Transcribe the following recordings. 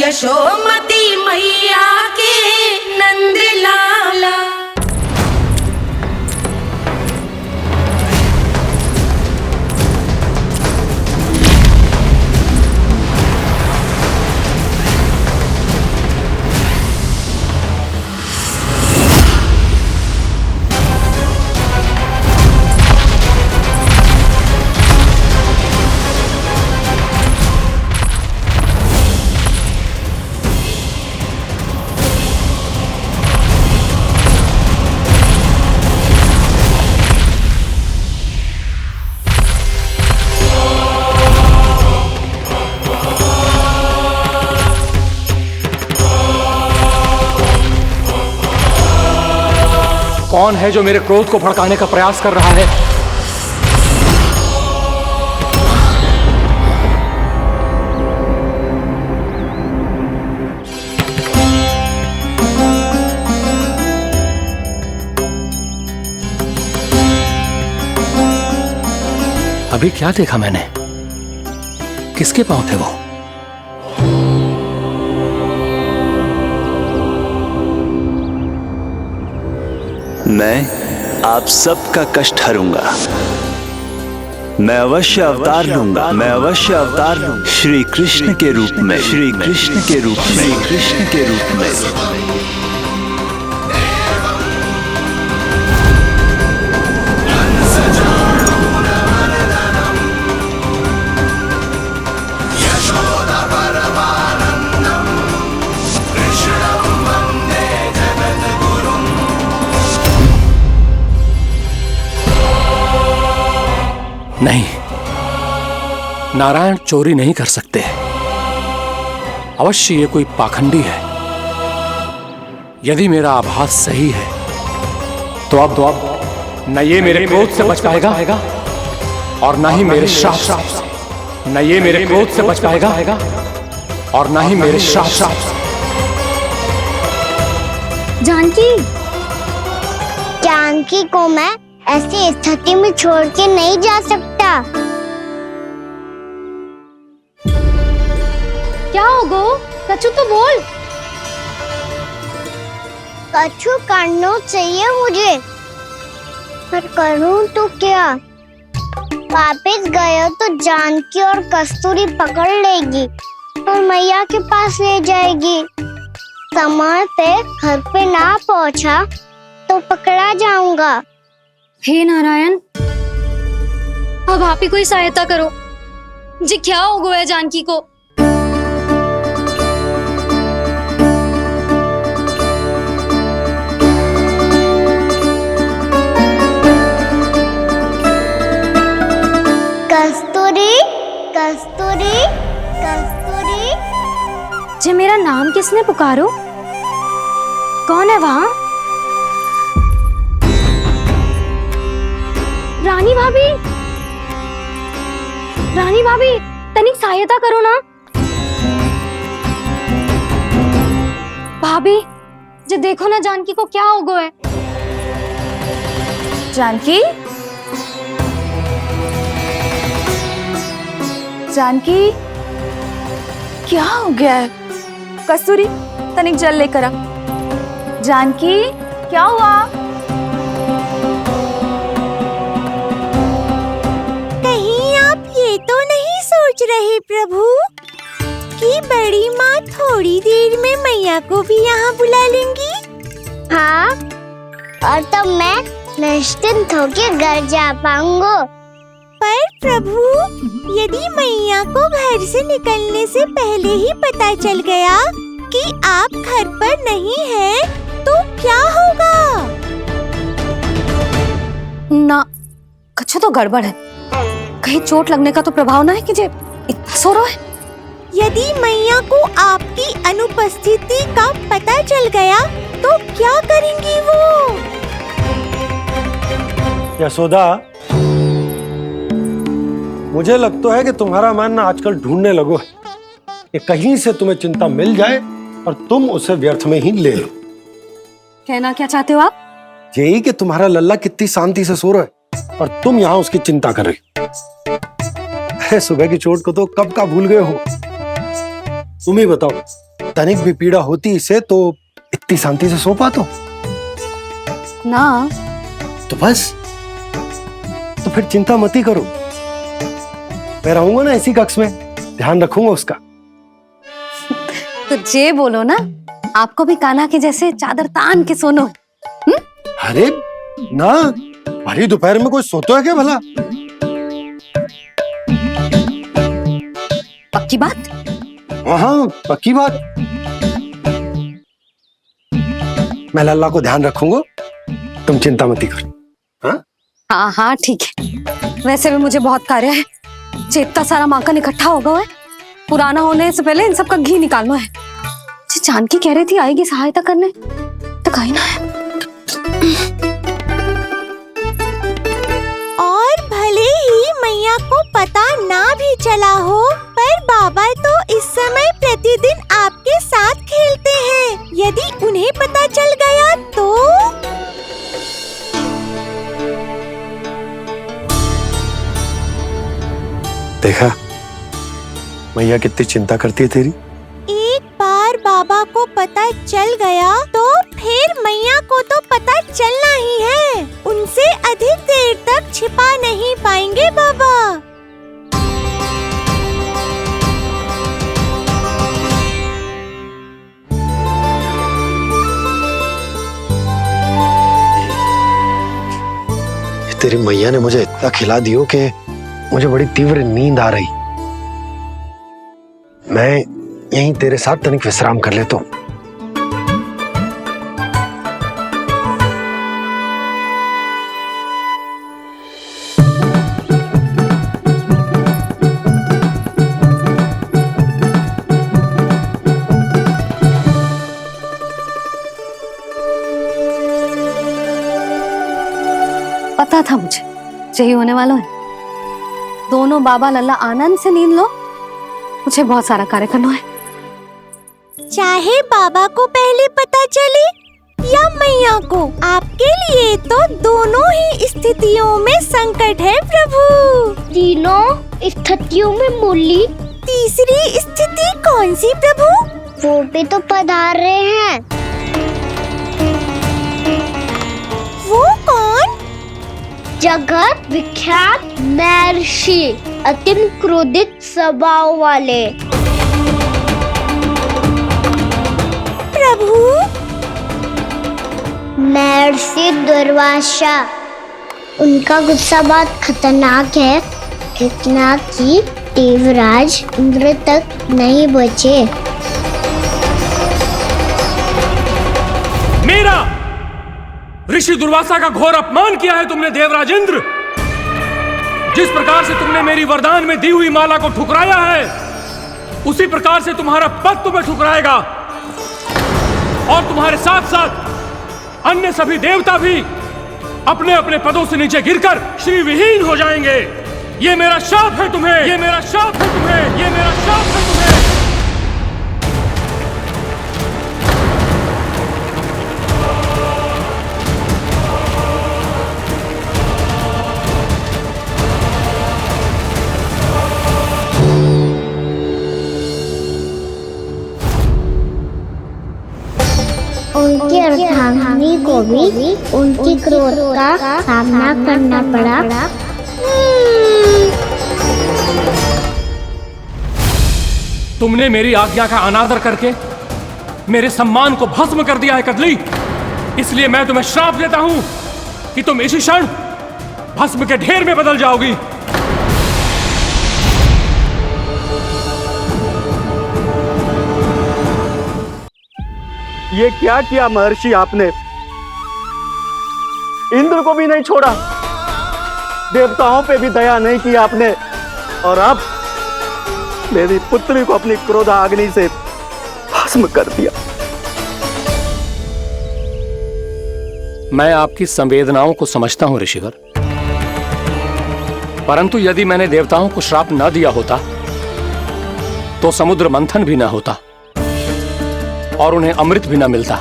यशोमती मैया के नंद लाला। कौन है जो मेरे क्रोध को भड़काने का प्रयास कर रहा है? अभी क्या देखा मैंने? किसके पांव थे वो? मैं आप सबका कष्ट हरूंगा। मैं अवश्य अवतार लूंगा। मैं अवश्य अवतार लूंगा श्री कृष्ण के रूप में। श्री कृष्ण के रूप में। श्री कृष्ण के रूप में। नहीं, नारायण चोरी नहीं कर सकते। अवश्य ये कोई पाखंडी है। यदि मेरा आभास सही है तो अब न ये मेरे क्रोध से बच पाएगा और न ही मेरे श्राप से। न ये मेरे क्रोध से बच पाएगा और न ही मेरे श्राप से। जानकी, जानकी को मैं ऐसी स्थिति में छोड़ के नहीं जा सकता। क्या हो गो? कछु तो बोल। कछु करना चाहिए मुझे, पर करूं तो क्या? वापस गया तो जानकी और कस्तूरी पकड़ लेगी और मैया के पास ले जाएगी। समय पे घर पे ना पहुंचा तो पकड़ा जाऊंगा। हे नारायण, अब आप ही कोई सहायता करो जी। क्या हो गया जानकी को? कस्तूरी, कस्तूरी, कस्तूरी। जी मेरा नाम किसने पुकारो? कौन है वहाँ? रानी भाभी, रानी भाभी, तनिक सहायता करो ना। भाभी जी देखो ना जानकी को क्या हो गया है। जानकी, जानकी, क्या हो गया है? कस्तूरी, तनिक जल लेकर आ। जानकी, क्या हुआ? ये तो नहीं सोच रहे प्रभु कि बड़ी माँ थोड़ी देर में मैया को भी यहाँ बुला लेंगी? हाँ, और तब मैं निश्चिंत होकर घर जा पाऊंगा। पर प्रभु, यदि मैया को घर से निकलने से पहले ही पता चल गया कि आप घर पर नहीं हैं, तो क्या होगा? ना, कुछ तो गड़बड़ है। कहीं चोट लगने का तो प्रभाव ना है कि जे इतना सो रहा है। यदि मैया को आपकी अनुपस्थिति का पता चल गया तो क्या करेंगी वो? यशोदा, मुझे लगता है कि तुम्हारा मन ना आजकल ढूंढने लगो है कि कहीं से तुम्हें चिंता मिल जाए और तुम उसे व्यर्थ में ही ले लो। कहना क्या चाहते हो आप? यही कि तुम्हारा लल्ला कितनी शांति से सो रहा है और तुम यहाँ उसकी चिंता कर रही हो। सुबह की चोट को तो कब का भूल गए हो। तुम ही बताओ, तनिक भी पीड़ा होती इसे तो इतनी शांति से सो पातो? ना। तो बस, तो फिर चिंता मत ही करो, मैं रहूंगा ना इसी कक्ष में, ध्यान रखूंगा उसका। तो जे बोलो ना, आपको भी कान्हा के जैसे चादर तान के सोनो। अरे ना, भरी दोपहर में कोई सोता है क्या भला? पक्की बात? हाँ पक्की बात। मैं लल्ला को ध्यान रखूंगा, तुम चिंता मत करो। हाँ हाँ हाँ ठीक है। वैसे भी मुझे बहुत कार्य है, चेतना सारा माखन इकट्ठा होगा है, पुराना होने से पहले इन सब का घी निकालना है। जानकी कह रही थी आएगी सहायता करने, तो कहीं ना है। और भले ही मैया को पता ना भी चला हो, पर बाबा तो इस समय प्रतिदिन आपके साथ खेलते हैं। यदि उन्हें पता चल गया तो? देखा मैया कितनी चिंता करती है तेरी। एक बार बाबा को पता चल गया तो फिर मैया को तो पता चलना ही है। उनसे अधिक देर तक छिपा नहीं पाएंगे बाबा। तेरी मैया ने मुझे इतना खिला दियो कि मुझे बड़ी तीव्र नींद आ रही। मैं यहीं तेरे साथ तनिक विश्राम कर लेता हूँ। पता था मुझे यही होने वाला है। दोनों बाबा लल्ला आनंद से नींद लो, मुझे बहुत सारा कार्य करना है। चाहे बाबा को पहले पता चले या मैया को, आपके लिए तो दोनों ही स्थितियों में संकट है प्रभु। तीनों स्थितियों में मूली तीसरी स्थिति कौन सी प्रभु? वो भी तो पधार रहे हैं। वो कौन? जगत विख्यात महर्षि, अति क्रोधित स्वभाव वाले। प्रभु महर्षि दुर्वासा। उनका गुस्सा बहुत खतरनाक है, इतना कि देवराज इंद्र तक नहीं बचे। मेरा ऋषि दुर्वासा का घोर अपमान किया है तुमने देवराज इंद्र। जिस प्रकार से तुमने मेरी वरदान में दी हुई माला को ठुकराया है, उसी प्रकार से तुम्हारा पद तुम्हें ठुकराएगा, और तुम्हारे साथ साथ अन्य सभी देवता भी अपने अपने पदों से नीचे गिरकर श्री विहीन हो जाएंगे। ये मेरा शाप है तुम्हें, ये मेरा शाप है तुम्हें, ये मेरा शाप है तुम्हें। उनकी अर्धांगिनी को भी उनकी क्रोध का सामना करना पड़ा। तुमने मेरी आज्ञा का अनादर करके मेरे सम्मान को भस्म कर दिया है कदली। इसलिए मैं तुम्हें श्राप देता हूं कि तुम इसी क्षण भस्म के ढेर में बदल जाओगी। ये क्या किया महर्षि आपने? इंद्र को भी नहीं छोड़ा, देवताओं पे भी दया नहीं की आपने, और अब मेरी पुत्री को अपनी क्रोधाग्नि से भस्म कर दिया। मैं आपकी संवेदनाओं को समझता हूं ऋषिवर, परंतु यदि मैंने देवताओं को श्राप न दिया होता तो समुद्र मंथन भी न होता और उन्हें अमृत भी न मिलता।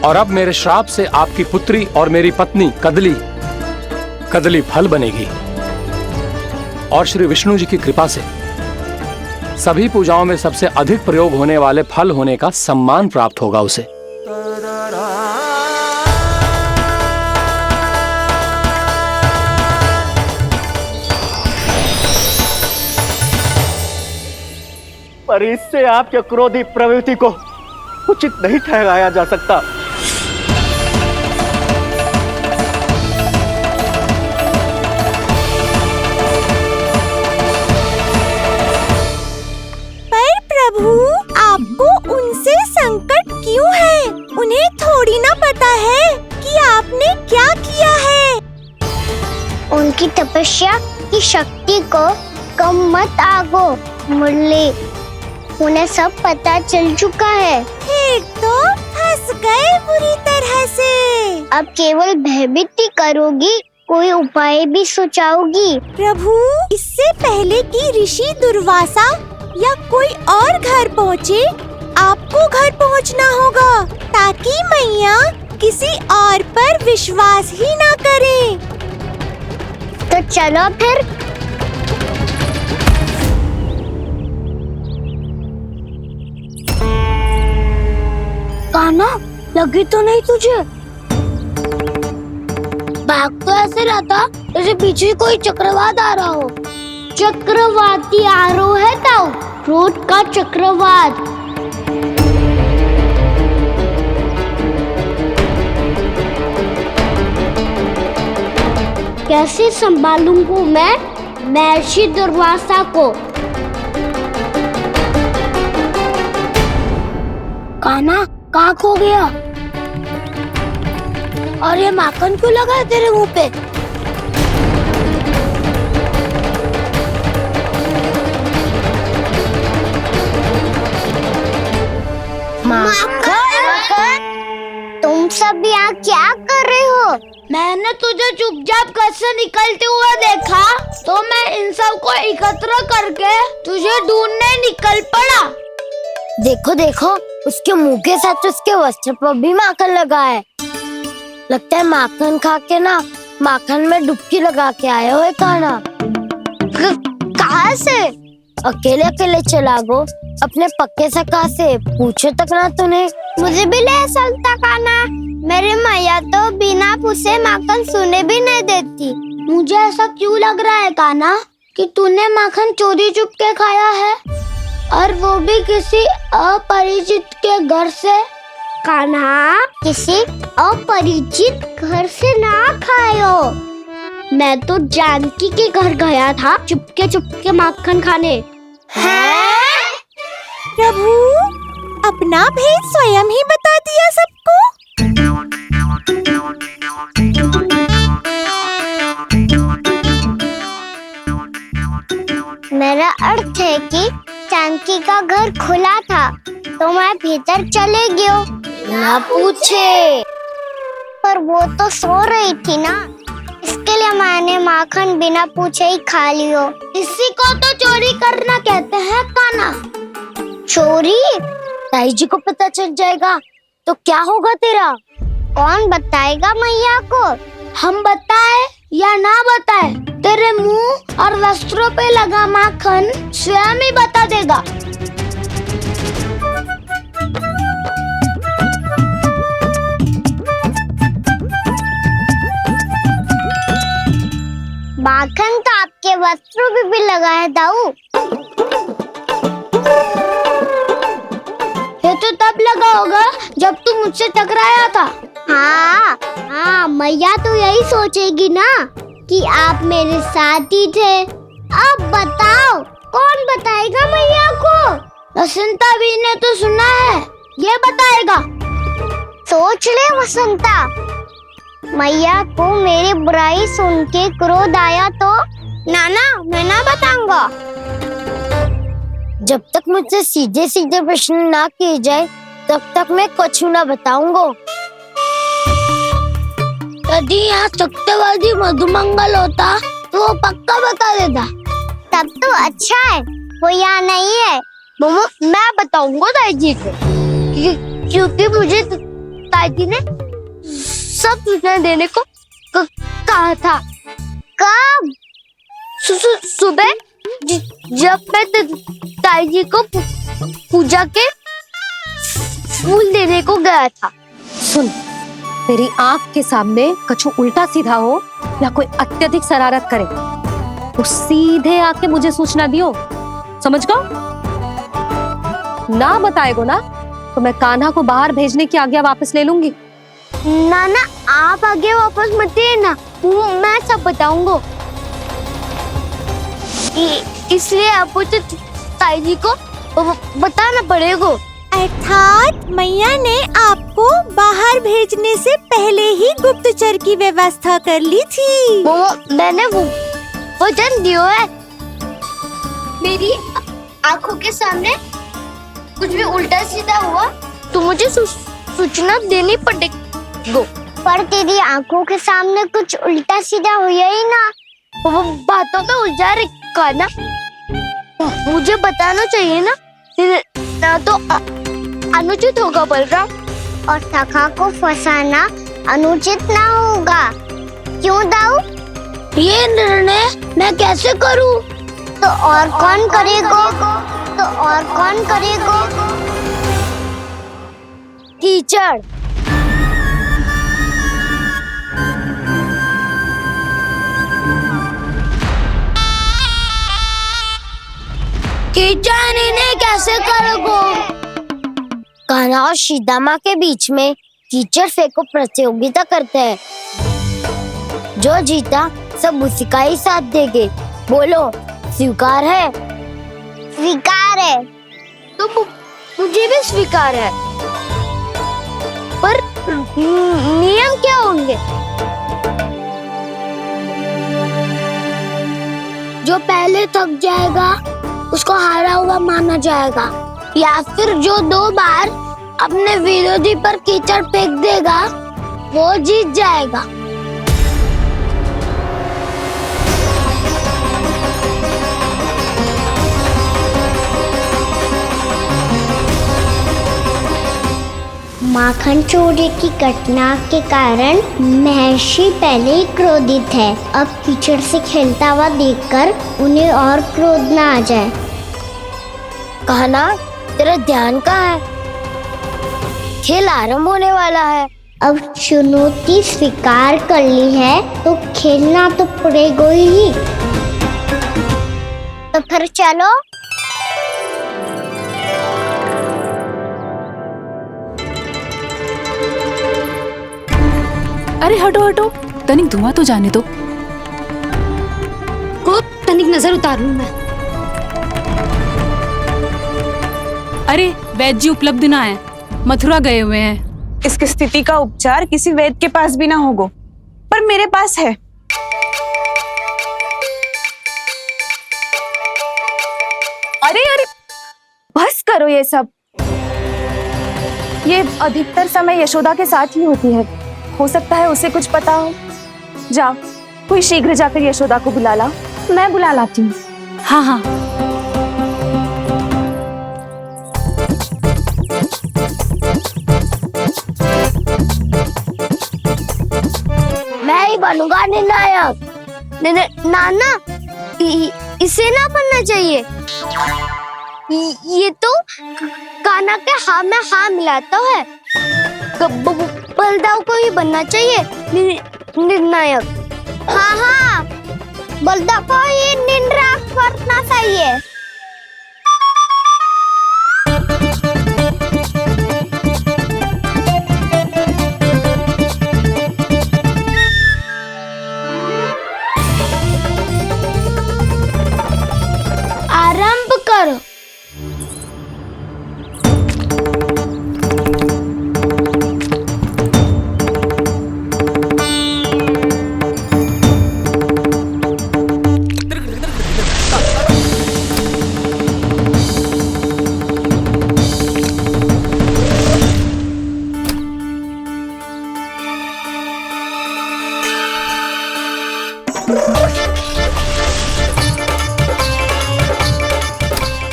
और अब मेरे श्राप से आपकी पुत्री और मेरी पत्नी कदली फल बनेगी, और श्री विष्णु जी की कृपा से सभी पूजाओं में सबसे अधिक प्रयोग होने वाले फल होने का सम्मान प्राप्त होगा उसे। पर इससे आपके क्रोधी प्रवृत्ति को उचित नहीं ठहराया जा सकता। पर प्रभु, आपको उनसे संकट क्यों है? उन्हें थोड़ी ना पता है कि आपने क्या किया है। उनकी तपस्या की शक्ति को कम मत आगो मुरली, उन्हें सब पता चल चुका है। फिर तो फंस गए बुरी तरह से। अब केवल भयभीत ही करोगी, कोई उपाय भी सुझाओगी? प्रभु, इससे पहले कि ऋषि दुर्वासा या कोई और घर पहुँचे, आपको घर पहुँचना होगा ताकि मैया किसी और पर विश्वास ही ना करे। तो चलो फिर। कान्हा, लगी तो नहीं तुझे? भाग तो ऐसे रहा था जैसे पीछे कोई चक्रवात आ रहा हो। चक्रवाती आरोह है ताऊ, क्रोध का चक्रवात। कैसे संभालूंगा मैं महर्षि दुर्वासा को? कान्हा, कहाँ खो गया? और ये माखन क्यों लगा है तेरे मुंह पे? माखन? तुम सब यहाँ क्या कर रहे हो? मैंने तुझे चुपचाप घर से निकलते हुए देखा, तो मैं इन सब को एकत्र करके तुझे ढूंढने निकल पड़ा। देखो देखो, उसके मुंह के साथ उसके वस्त्र पर भी माखन लगा है। लगता है माखन खा के ना माखन में डुबकी लगा के आए हो कान्हा। कहाँ से? अकेले अकेले चला गो अपने पक्के सखा से, पूछो तक ना तूने। मुझे भी ले चलता कान्हा, मेरी मैया तो बिना पूछे माखन सुने भी नहीं देती। मुझे ऐसा क्यों लग रहा है कान्हा कि तूने माखन चोरी चुप के खाया है, और वो भी किसी अपरिचित के घर से? कान्हा, किसी अपरिचित घर से ना खायो। मैं तो जानकी के घर गया था चुपके माखन खाने। हैं? प्रभु, अपना भेद स्वयं ही बता दिया सबको। मेरा अर्थ है कि जानकी का घर खुला था तो मैं भीतर चले गयो। ना पूछे। पर वो तो सो रही थी ना, इसके लिए मैंने माखन बिना पूछे ही खा लियो। इसी को तो चोरी करना कहते हैं कान्हा। चोरी? ताई जी को पता चल जाएगा तो क्या होगा तेरा? कौन बताएगा मैया को? हम बताए या ना बताए, तेरे मुंह और वस्त्रों पे लगा माखन स्वयं ही बता देगा। माखन तो आपके वस्त्रों पे भी लगा है दाऊ। ये तो तब लगा होगा जब तुम मुझसे टकराया था। हाँ, मैया तो यही सोचेगी ना कि आप मेरे साथ ही थे। अब बताओ, कौन बताएगा मैया को? वसंता भी ने तो सुना है, ये बताएगा। सोच ले वसंता, मैया को मेरी बुराई सुन के क्रोध आया तो नाना मैं ना बताऊंगा। जब तक मुझसे सीधे सीधे प्रश्न ना किए जाए तब तक मैं कुछ ना बताऊंगा। यदि यहाँ सत्यवादी मधुमंगल होता तो वो पक्का बता देता। तब तो अच्छा है वो यहाँ नहीं है। मैं बताऊंगा ताई जी को, क्योंकि मुझे ताई जी ने सब सूचना देने को कहा था। कब? सुबह जब मैं ताई जी को पूजा के फूल देने को गया था। सुन, तेरी आंख के सामने कछु उल्टा सीधा हो या कोई अत्यधिक शरारत करे तो सीधे आके मुझे सूचना दियो, समझ गो? ना बताएगो ना तो मैं कान्हा को बाहर भेजने की आज्ञा वापस ले लूंगी। नाना आप आगे वापस मत देना, मैं सब बताऊंगा। इसलिए आपको तो ताई जी को बताना पड़ेगा। अर्थात मैया ने आपको बाहर भेजने से पहले ही गुप्तचर की व्यवस्था कर ली थी। मैंने वचन दिया है। मेरी आंखों के सामने कुछ भी उल्टा सीधा हुआ तो मुझे सूचना देनी पड़ेगी। पर तेरी आंखों के सामने कुछ उल्टा सीधा हुआ ही ना, वो बातों में उलझा रखा ना, मुझे बताना चाहिए ना तो अनुचित होगा बलराम। और सखा को फंसाना अनुचित ना होगा, क्यों दाऊ? ये निर्णय मैं कैसे करूं? तो और कौन करेगा? कीचड़। कीचड़ इन्हें कैसे करोगे? कान्हा और सीता माँ के बीच में कीचड़ फेंको प्रतियोगिता करते हैं। जो जीता सब उसी का ही साथ देंगे। बोलो स्वीकार है? स्वीकार है। तो मुझे भी स्वीकार है, पर नियम क्या होंगे? जो पहले थक जाएगा उसको हारा हुआ माना जाएगा, या फिर जो 2 बार अपने विरोधी पर कीचड़ फेंक देगा वो जीत जाएगा। माखन चोरी की घटना के कारण महर्षि पहले ही क्रोधित है। अब कीचड़ से खेलता हुआ देखकर उन्हें और क्रोध न आ जाए। कान्हा तेरा ध्यान कहाँ है? खेल आरंभ होने वाला है। अब चुनौती स्वीकार कर ली है तो खेलना तो पड़ेगा ही। तो फिर चलो। अरे हटो हटो, तनिक धुआं तो जाने दो। को तनिक नजर उतार लूं मैं। अरे वैद्य जी उपलब्ध ना है, मथुरा गए हुए हैं। इसकी स्थिति का उपचार किसी वैद्य के पास भी ना होगा, पर मेरे पास है। अरे अरे बस करो ये सब। ये अधिकतर समय यशोदा के साथ ही होती है। हो सकता है उसे कुछ पता हो। जा, कोई शीघ्र जाकर यशोदा को बुला ला। मैं बुला लाती हूँ। हाँ हाँ। मैं ही बनूंगा निर्णायक। नाना इसे ना बनना चाहिए। ये तो कान्हा के हाँ में हाँ मिलाता है। बलदाव को ही बनना चाहिए निर्णायक। हाँ, बलदाव को ही निर्णायक बनना चाहिए। आरंभ करो।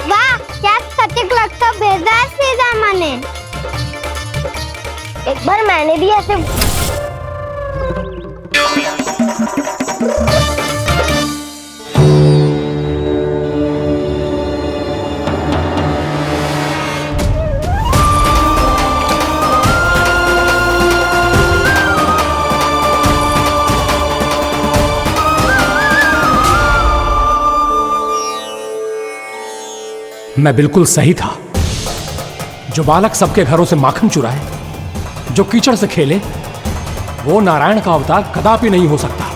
वाह, क्या सटीक लगता भेजा है सीधा माने। एक बार मैंने भी ऐसे मैं बिल्कुल सही था। जो बालक सबके घरों से माखन चुराए, जो कीचड़ से खेले, वो नारायण का अवतार कदापि नहीं हो सकता।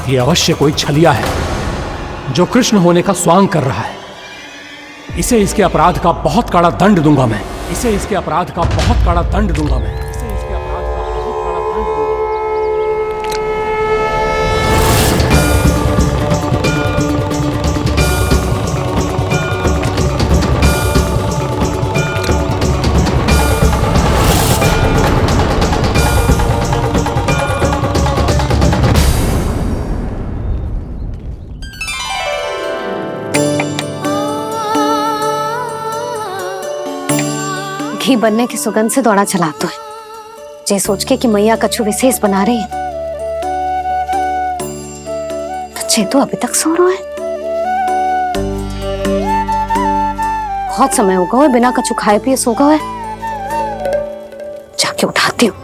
ये अवश्य कोई छलिया है जो कृष्ण होने का स्वांग कर रहा है। इसे इसके अपराध का बहुत कड़ा दंड दूंगा मैं। इसे इसके अपराध का बहुत कड़ा दंड दूंगा मैं। इसे इसके अपराध का बहुत कड़ा दंड दूंगा। घी बनने की सुगंध से दौड़ा चला तो है, जे सोच के कि मैया कछु विशेष बना रही है। तो चेतु अभी तक सो रहा है। बहुत समय हो गया है, बिना कछु खाए पिए सो गया है। जाके उठाती हूँ।